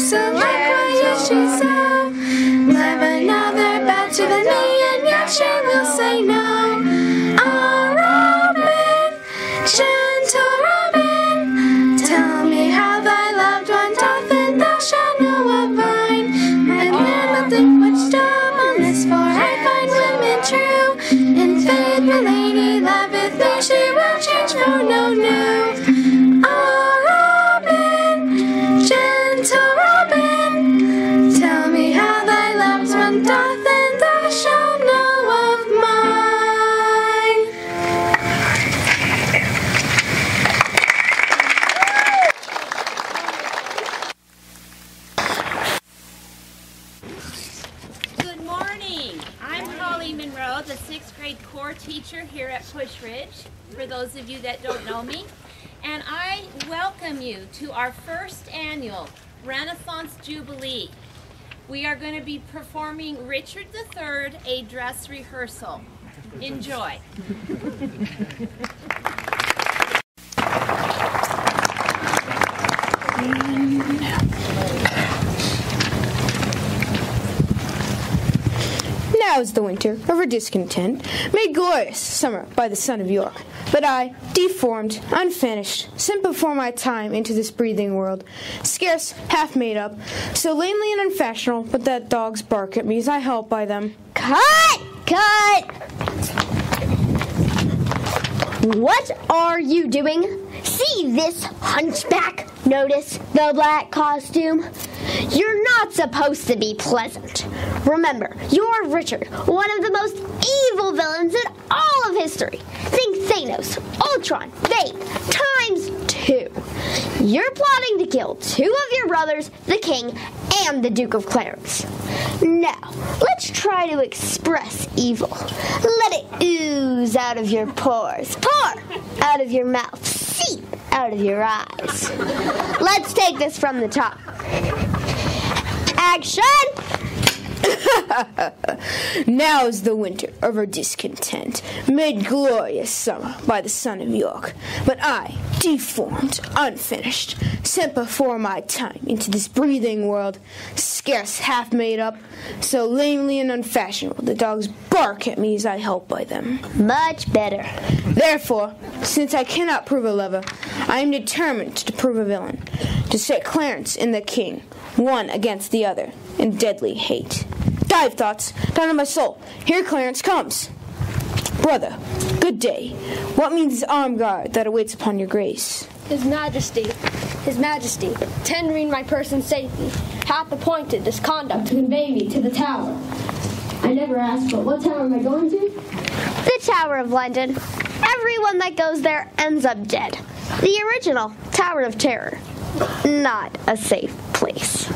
So likewise she so. Love another better than me, and yet she will say no. Oh, Robin, gentle Robin, tell me how thy loved one doth, and thou shalt know of mine. I bear nothing much dove on this, for I find women true. In faith, my lady loveth me, she will change for no new. Oh, Robin, gentle Robin, tell me how thy loved one doth, and thou shalt know of mine. Good morning. I'm Munro, the 6th grade core teacher here at Pusch Ridge, for those of you that don't know me. And I welcome you to our first annual Renaissance Jubilee. We are going to be performing Richard III, a dress rehearsal. Enjoy. Now is the winter of her discontent, made glorious summer by the son of York. But I, deformed, unfinished, sent before my time into this breathing world, scarce half made up, so lamely and unfashionable, but that dogs bark at me as I help by them. Cut! Cut! What are you doing? See this hunchback? Notice the black costume? You're not supposed to be pleasant. Remember, you're Richard, one of the most evil villains in all of history. Think Thanos, Ultron, Fate, times 2. You're plotting to kill 2 of your brothers, the King and the Duke of Clarence. Now, let's try to express evil. Let it ooze out of your pores, pour out of your mouth, seep out of your eyes. Let's take this from the top. Action! Now is the winter of her discontent, made glorious summer by the son of York. But I, deformed, unfinished, sent before my time into this breathing world, scarce half made up, so lamely and unfashionable the dogs bark at me as I help by them. Much better. Therefore, since I cannot prove a lover, I am determined to prove a villain, to set Clarence and the King, one against the other, in deadly hate. Dive thoughts down in my soul. Here Clarence comes. Brother, good day. What means this armed guard that awaits upon your grace? His Majesty, tendering my person safely, hath appointed this conduct to convey me to the Tower. I never asked, but what tower am I going to? The Tower of London. Everyone that goes there ends up dead. The original Tower of Terror. Not a safe place.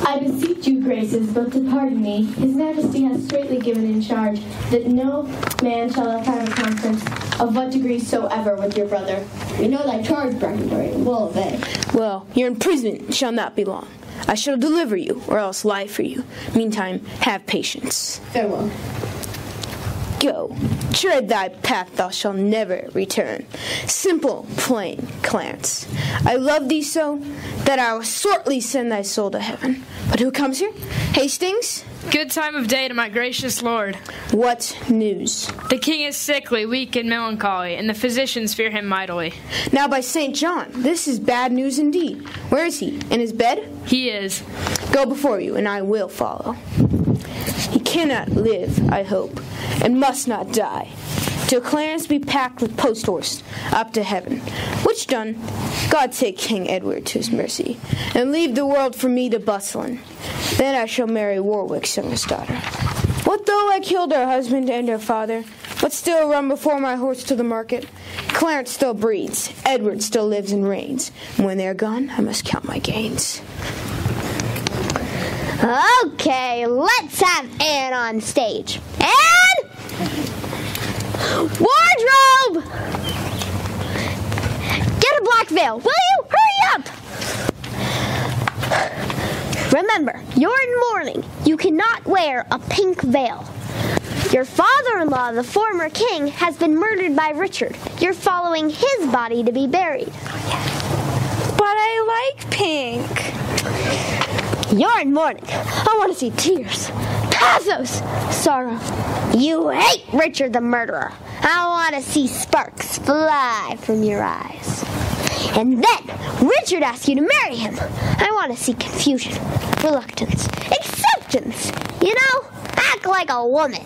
I beseech you, graces, but to pardon me. His Majesty has straitly given in charge that no man shall have private conference of what degree soever with your brother. We know thy charge, Breckenbury, and will obey. Well, your imprisonment shall not be long. I shall deliver you, or else lie for you. Meantime, have patience. Farewell. Go, tread thy path, thou shalt never return. Simple, plain Clarence. I love thee so that I will shortly send thy soul to heaven. But who comes here? Hastings? Good time of day to my gracious lord. What news? The king is sickly, weak, and melancholy, and the physicians fear him mightily. Now by St. John, this is bad news indeed. Where is he? In his bed? He is. Go before you, and I will follow. He cannot live, I hope, and must not die, till Clarence be packed with post-horse up to heaven. Which done, God take King Edward to his mercy, and leave the world for me to bustle in. Then I shall marry Warwick's youngest daughter. What though I killed her husband and her father, but still run before my horse to the market? Clarence still breeds, Edward still lives and reigns, and when they are gone, I must count my gains. Okay, let's have Anne on stage. Anne! Wardrobe! Get a black veil, will you? Hurry up! Remember, you're in mourning. You cannot wear a pink veil. Your father-in-law, the former king, has been murdered by Richard. You're following his body to be buried. But I like pink. You're in mourning. I want to see tears, pathos, sorrow. You hate Richard the murderer. I want to see sparks fly from your eyes. And then Richard asks you to marry him. I want to see confusion, reluctance, acceptance. You know, act like a woman.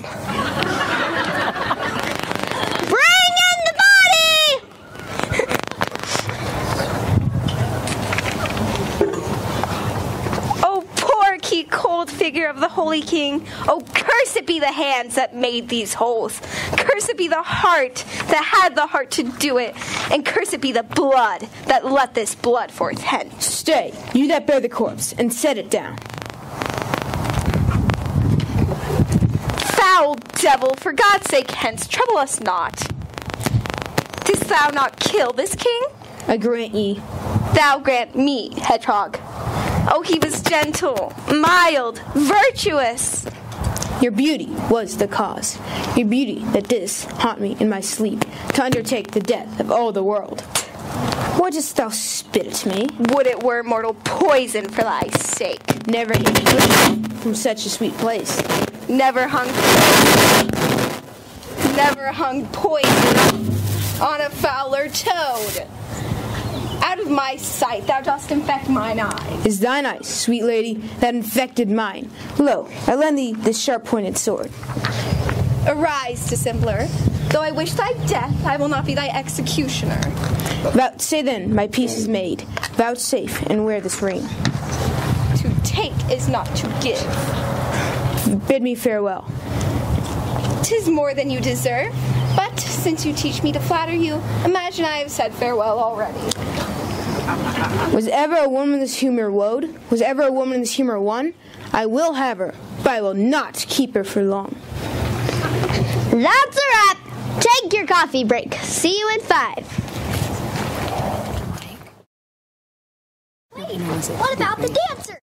Bring in the body! Oh, poor key cold figure of the Holy King. Oh, cursed be the hands that made these holes. Cursed be the heart that had the heart to do it. And cursed be the blood that let this blood forth hence. Stay, you that bear the corpse, and set it down. Foul devil, for God's sake, hence, trouble us not. Didst thou not kill this king? I grant ye. Thou grant me, hedgehog. Oh, he was gentle, mild, virtuous. Your beauty was the cause. Your beauty that didst haunt me in my sleep to undertake the death of all the world. Why dost thou spit at me? Would it were mortal poison for thy sake. Never did drink from such a sweet place. Never hung poison on a fowler toad. Out of my sight, thou dost infect mine eyes. Is thine eyes, sweet lady, that infected mine? Lo, I lend thee this sharp-pointed sword. Arise, dissembler. Though I wish thy death, I will not be thy executioner. Say then, my peace is made. Vouchsafe and wear this ring. To take is not to give. Bid me farewell. 'Tis more than you deserve, but since you teach me to flatter you, imagine I have said farewell already. Was ever a woman this humor woed? Was ever a woman this humor won? I will have her, but I will not keep her for long. That's a wrap. Take your coffee break. See you in 5. Wait, what about the dancer?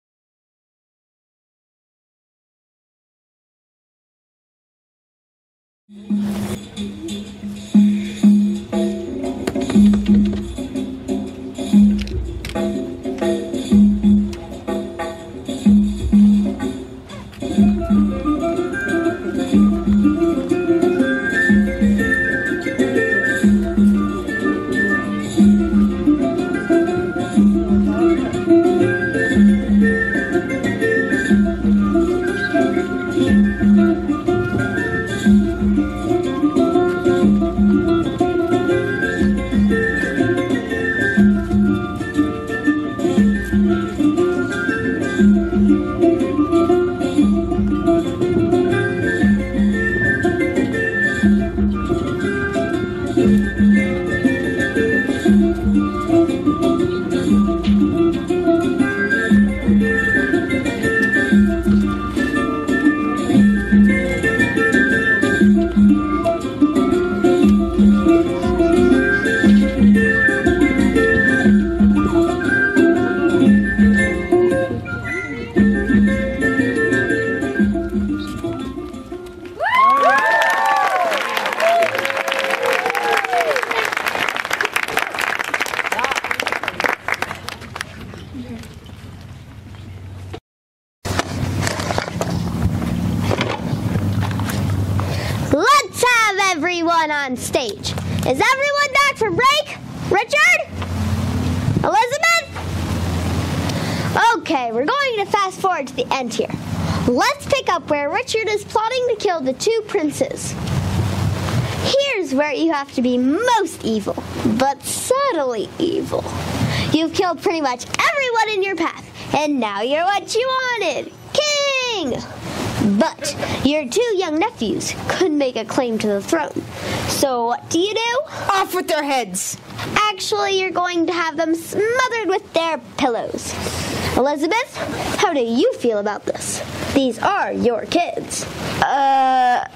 On stage. Is everyone back from break? Richard? Elizabeth? Okay, we're going to fast forward to the end here. Let's pick up where Richard is plotting to kill the 2 princes. Here's where you have to be most evil, but subtly evil. You've killed pretty much everyone in your path, and now you're what you wanted, king! But your 2 young nephews could make a claim to the throne. So what do? Off with their heads. Actually, you're going to have them smothered with their pillows. Elizabeth, how do you feel about this? These are your kids.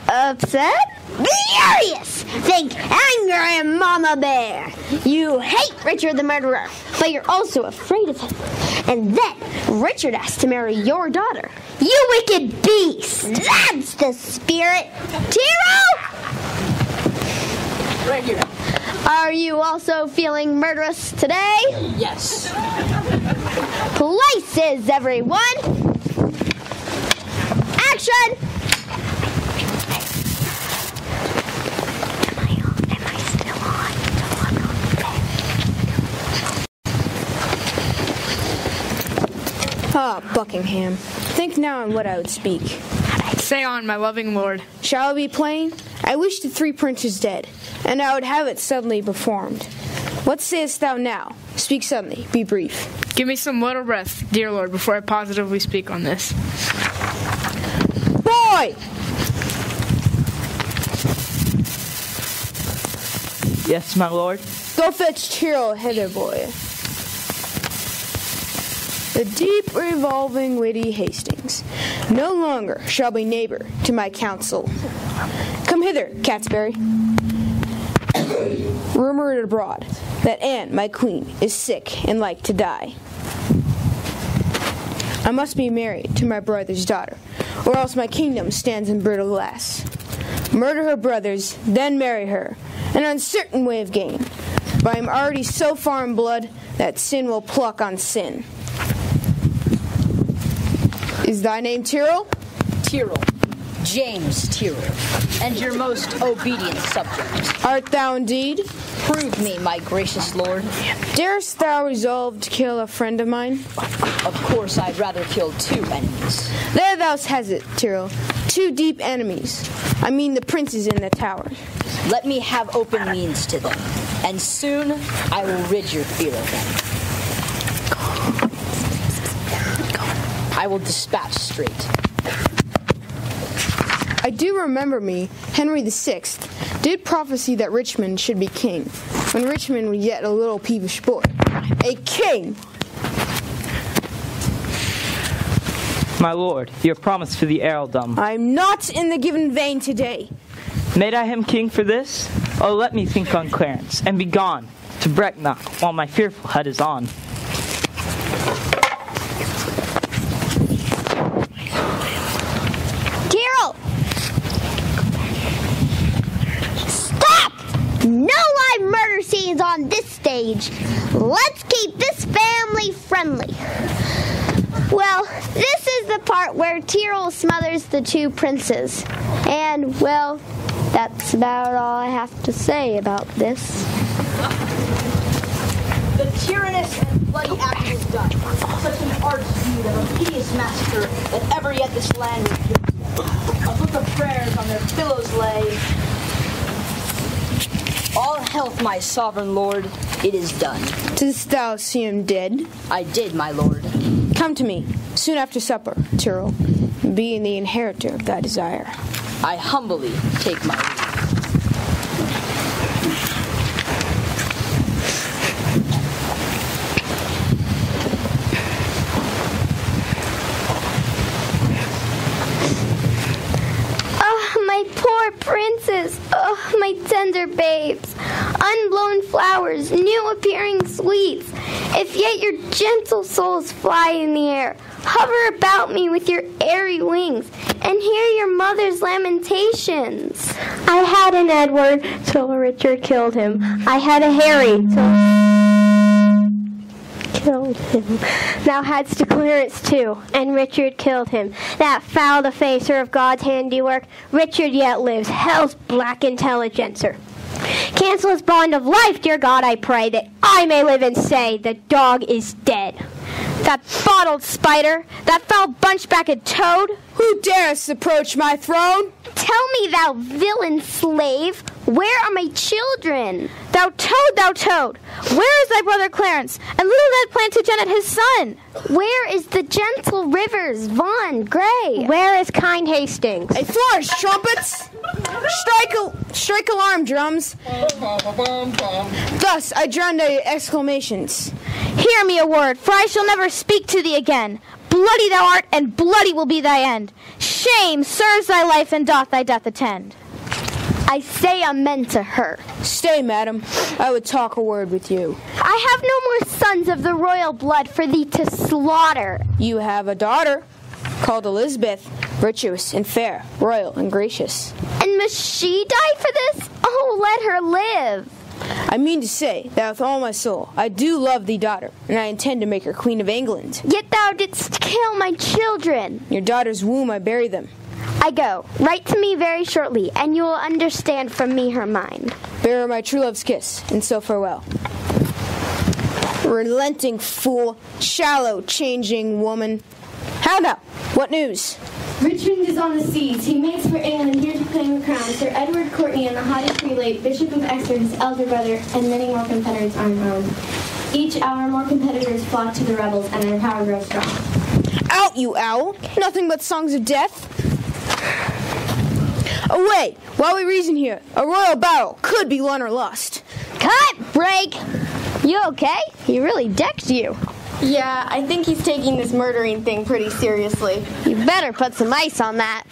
Upset? Furious! Think anger and Mama Bear. You hate Richard the murderer, but you're also afraid of him. And then Richard asks to marry your daughter. You wicked beast! That's the spirit. Tiro! Right here. Are you also feeling murderous today? Yes. Places, everyone! Action! Am I still on? Ah, Buckingham, think now on what I would speak. Say on, my loving lord. Shall I be plain? I wish the 3 princes dead, and I would have it suddenly performed. What sayest thou now? Speak suddenly, be brief. Give me some little breath, dear lord, before I positively speak on this. Boy! Yes, my lord. Go fetch Tyrrell hither, boy. The deep revolving witty Hastings no longer shall be neighbor to my counsel. Come hither, Catsbury. Rumor it abroad that Anne, my queen, is sick and like to die. I must be married to my brother's daughter, or else my kingdom stands in brittle glass. Murder her brothers, then marry her, an uncertain way of gain. But I am already so far in blood that sin will pluck on sin. Is thy name Tyrrell? Tyrrell. James Tyrrell. And your most obedient subject. Art thou indeed? Prove me, my gracious lord. Darest thou resolve to kill a friend of mine? Of course, I'd rather kill 2 enemies. There thou hast it, Tyrrell. 2 deep enemies. I mean the princes in the tower. Let me have open means to them, and soon I will rid your fear of them. I will dispatch straight. I do remember me, Henry VI did prophesy that Richmond should be king, when Richmond was yet a little peevish boy. A king! My lord, your promise for the earldom. I'm not in the given vein today. Made I him king for this? Oh, let me think on Clarence, and be gone to Brecknock while my fearful head is on. Tyrrell! Stop! No live murder scenes on this stage. Let's keep this family friendly. Well, this is the part where Tyrrell smothers the 2 princes. And, well, that's about all I have to say about this. The tyrannous and bloody act is done. Such an art's deed of a hideous massacre that ever yet this land was guilty of. A book of prayers on their pillows lay. All health, my sovereign lord, it is done. Didst thou see him dead? I did, my lord. Come to me, soon after supper, Tyrrell, being the inheritor of thy desire. I humbly take my leave. My poor princes, oh, my tender babes, unblown flowers, new appearing sweets, if yet your gentle souls fly in the air, hover about me with your airy wings, and hear your mother's lamentations. I had an Edward till Richard killed him. I had a Harry till killed him. Thou hadst a Clarence too, and Richard killed him. That foul defacer of God's handiwork, Richard yet lives, hell's black intelligencer. Cancel his bond of life, dear God, I pray, that I may live and say the dog is dead. That bottled spider, that foul bunchbacked toad. Who darest approach my throne? Tell me, thou villain slave, where are my children? Thou toad, where is thy brother Clarence, and little Ned Plantagenet his son? Where is the gentle Rivers, Vaughan, Grey? Where is kind Hastings? A flourish, trumpets! Strike alarm, drums! Thus I drown thy exclamations. Hear me a word, for I shall never speak to thee again. Bloody thou art, and bloody will be thy end. Shame serves thy life, and doth thy death attend. I say amen to her. Stay, madam. I would talk a word with you. I have no more sons of the royal blood for thee to slaughter. You have a daughter called Elizabeth, virtuous and fair, royal and gracious. And must she die for this? Oh, let her live. I mean to say that with all my soul, I do love thee daughter, and I intend to make her Queen of England. Yet thou didst kill my children. Your daughter's womb I bury them. I go. Write to me very shortly, and you will understand from me her mind. Bear her my true love's kiss, and so farewell. Relenting fool, shallow, changing woman. How now? What news? Richmond is on the seas. He makes for England, here to claim the crown. Sir Edward Courtenay and the haughty prelate, Bishop of Exeter, his elder brother, and many more confederates are bound. Each hour more competitors flock to the rebels, and their power grows strong. Out, you owl! Nothing but songs of death. Away, while we reason here. A royal battle could be won or lost. Cut! Break! You okay? He really decked you. Yeah, I think he's taking this murdering thing pretty seriously. You better put some ice on that.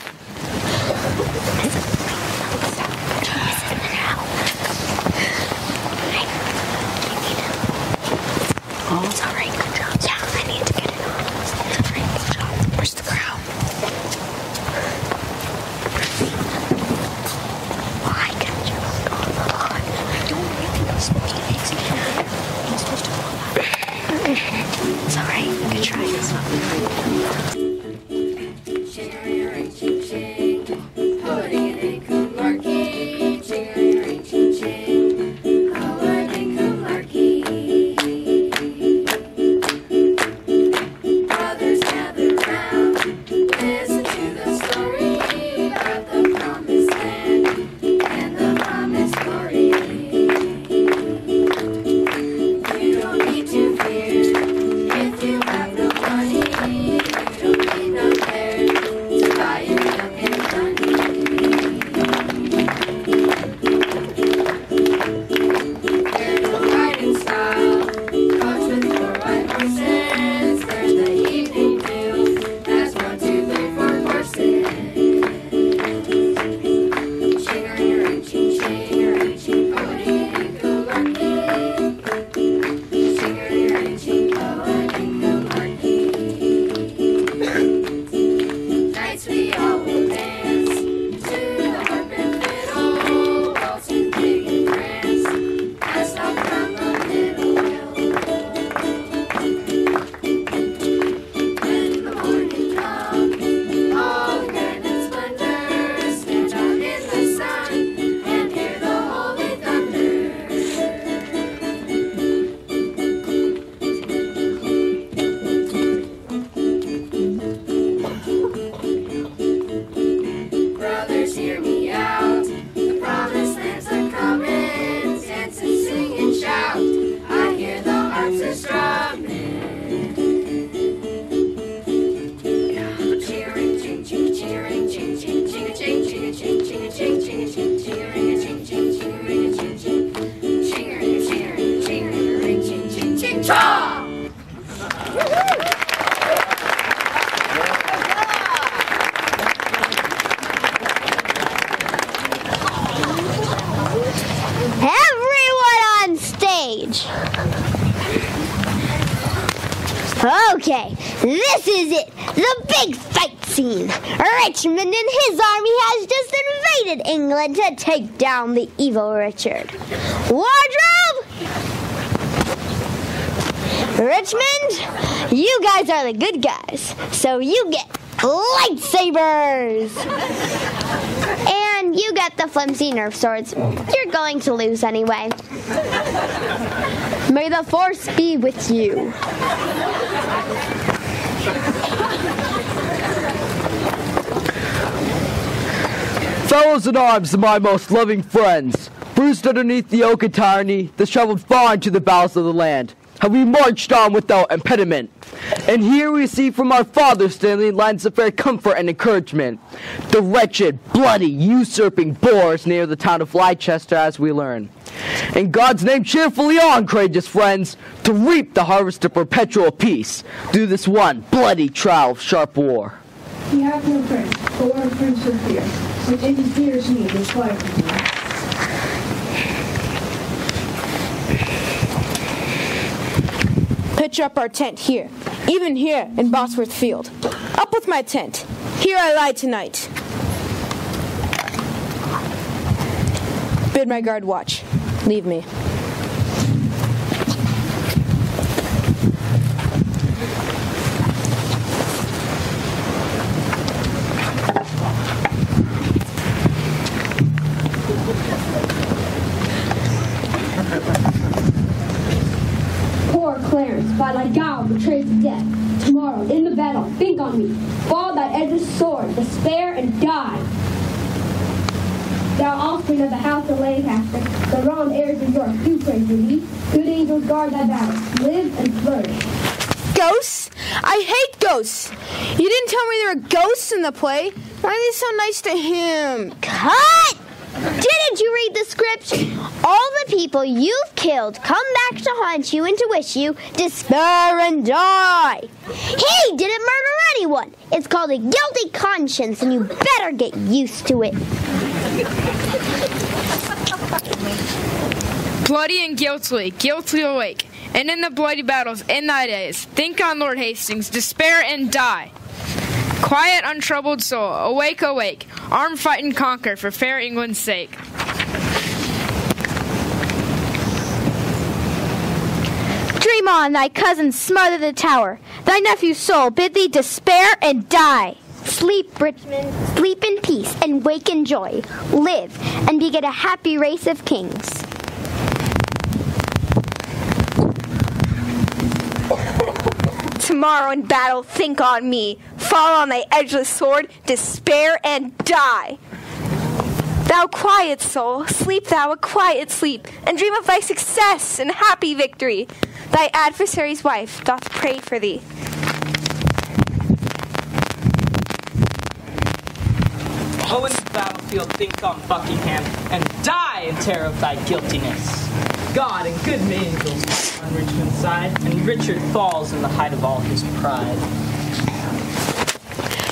Oh, it's all right. Good job. Yeah, I need to get it on. It's all right. Good job. Where's the crown? Why can't you go on? I don't really know speaking. I'm supposed to go on. It's all right. Good try. Okay, this is it, the big fight scene. Richmond and his army has just invaded England to take down the evil Richard. Wardrobe! Richmond, you guys are the good guys, so you get lightsabers. And you get the flimsy Nerf swords. You're going to lose anyway. May the Force be with you. Fellows in arms, my most loving friends, bruised underneath the yoke of tyranny, that's traveled far into the bowels of the land, have we marched on without impediment. And here we see from our fathers standing lines of fair comfort and encouragement. The wretched, bloody, usurping boars near the town of Leicester, as we learn. In God's name, cheerfully on, courageous friends, to reap the harvest of perpetual peace through this one bloody trial of sharp war. We have no friends, but one friends for fear, which in his dearest need is fire from you. Pitch up our tent here, even here in Bosworth Field. Up with my tent. Here I lie tonight. Bid my guard watch. Leave me. Poor Clarence, by thy guile betrays to death. Tomorrow, in the battle, think on me. Fall thy edgeless sword, despair and die. Thou offspring of the house of Lancaster, the wronged heirs of York, do pray for thee. Good angels guard thy battles. Live and flourish. Ghosts? I hate ghosts. You didn't tell me there were ghosts in the play. Why are they so nice to him? Cut! Didn't you read the script? All the people you've killed come back to haunt you and to wish you despair and die. He didn't murder anyone. It's called a guilty conscience, and you better get used to it. Bloody and guilty awake, and in the bloody battles in thy days, think on Lord Hastings, despair and die. Quiet, untroubled soul, awake, awake, arm, fight, and conquer for fair England's sake. Dream on, thy cousin smother the tower. Thy nephew's soul bid thee despair and die. Sleep, Richmond, sleep in peace and wake in joy. Live and beget a happy race of kings. Tomorrow in battle, think on me. Fall on thy edgeless sword, despair and die. Thou quiet soul, sleep thou a quiet sleep, and dream of thy success and happy victory. Thy adversary's wife doth pray for thee. Oh, in the battlefield, think on Buckingham, and die in terror of thy guiltiness. God and good angels on Richmond's side, and Richard falls in the height of all his pride.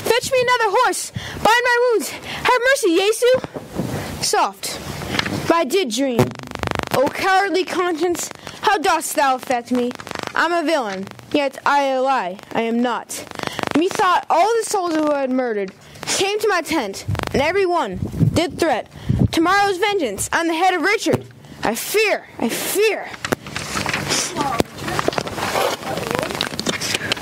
Fetch me another horse. Bind my wounds. Have mercy, Jesu. Soft. But I did dream. O cowardly conscience, how dost thou affect me? I'm a villain, yet I lie. I am not. Methought all the souls who I had murdered came to my tent, and every one did threat tomorrow's vengeance on the head of Richard. I fear.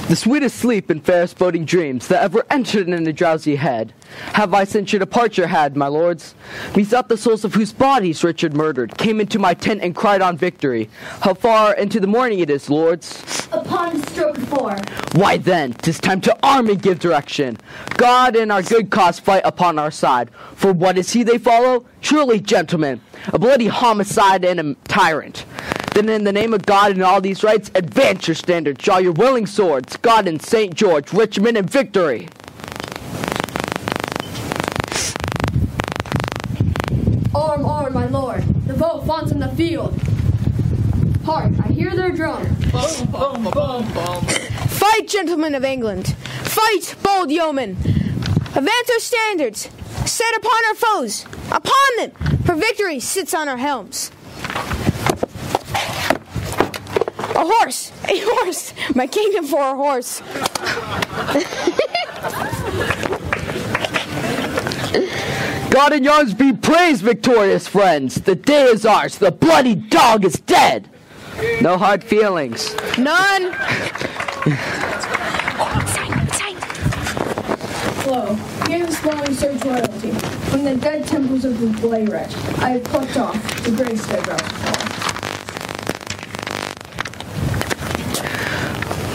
The sweetest sleep and fairest boding dreams that ever entered in a drowsy head have I since your departure had, my lords. Methought the souls of whose bodies Richard murdered came into my tent and cried on victory. How far into the morning it is, lords? Upon the stroke of 4. Why then, 'tis time to arm and give direction. God and our good cause fight upon our side. For what is he they follow? Truly, gentlemen, a bloody homicide and a tyrant. Then in the name of God and all these rights, advance your standards, draw your willing swords. God and St. George, Richmond and victory. Arm, arm, my lord. The bow fonts in the field. Hark, I hear their drum. Boom, boom, boom, boom. Fight, gentlemen of England. Fight, bold yeomen. Advance our standards. Set upon our foes. Upon them, for victory sits on our helms. A horse! A horse! My kingdom for a horse. God and yours be praised, victorious friends. The day is ours. The bloody dog is dead. No hard feelings. None. Lo, here is flowing search royalty. From the dead temples of the Blay wretch, I have plucked off the grace that about to fall.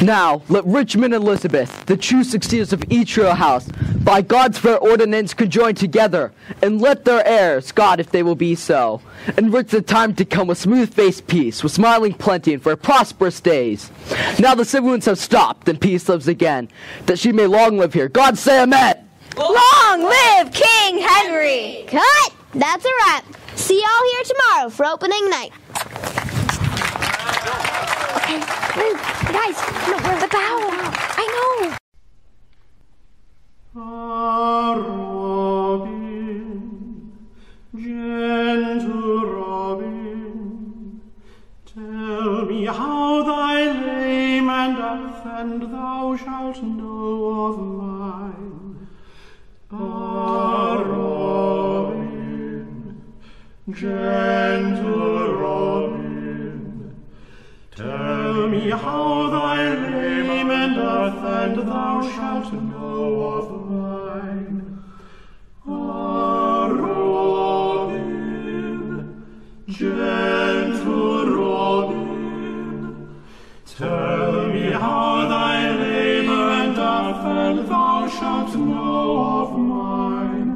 Now, let Richmond and Elizabeth, the true succeeders of each royal house, by God's fair ordinance conjoin together, and let their heirs, God, if they will be so, enrich the time to come with smooth-faced peace, with smiling plenty, and for prosperous days. Now the civil wounds have stopped, and peace lives again, that she may long live here. God say amen! Long live King Henry! Cut! That's a wrap. See y'all here tomorrow for opening night. Okay, move. Guys, no, we're the bow. I know. Ah, Robin, gentle Robin, tell me how thy lame and doth, and thou shalt know of mine. Ah, Robin, gentle Robin. Tell me how thy lament doth, and thou shalt know of mine. Ah, Robin, gentle Robin, tell me how thy lament doth, and thou shalt know of mine.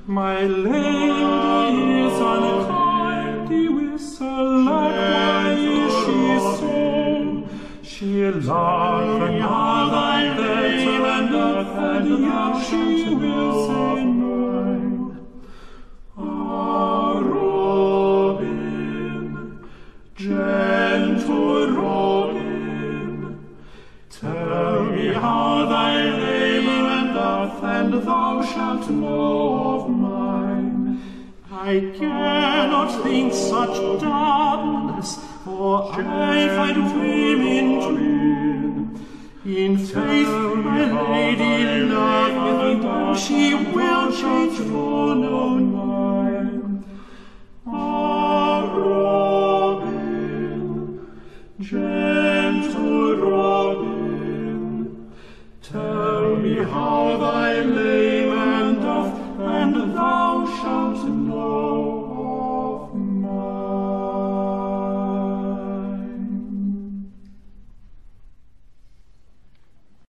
My lady is unkind, he whistle, likewise she sung. She loved me how thy lament doth, and yet she will say mine. Ah, Robin, gentle Robin, tell me how thy lament doth, and thou shalt know of mine. I cannot think such darkness, for I find women twin. In faith, my lady loveth me, she will change for no man.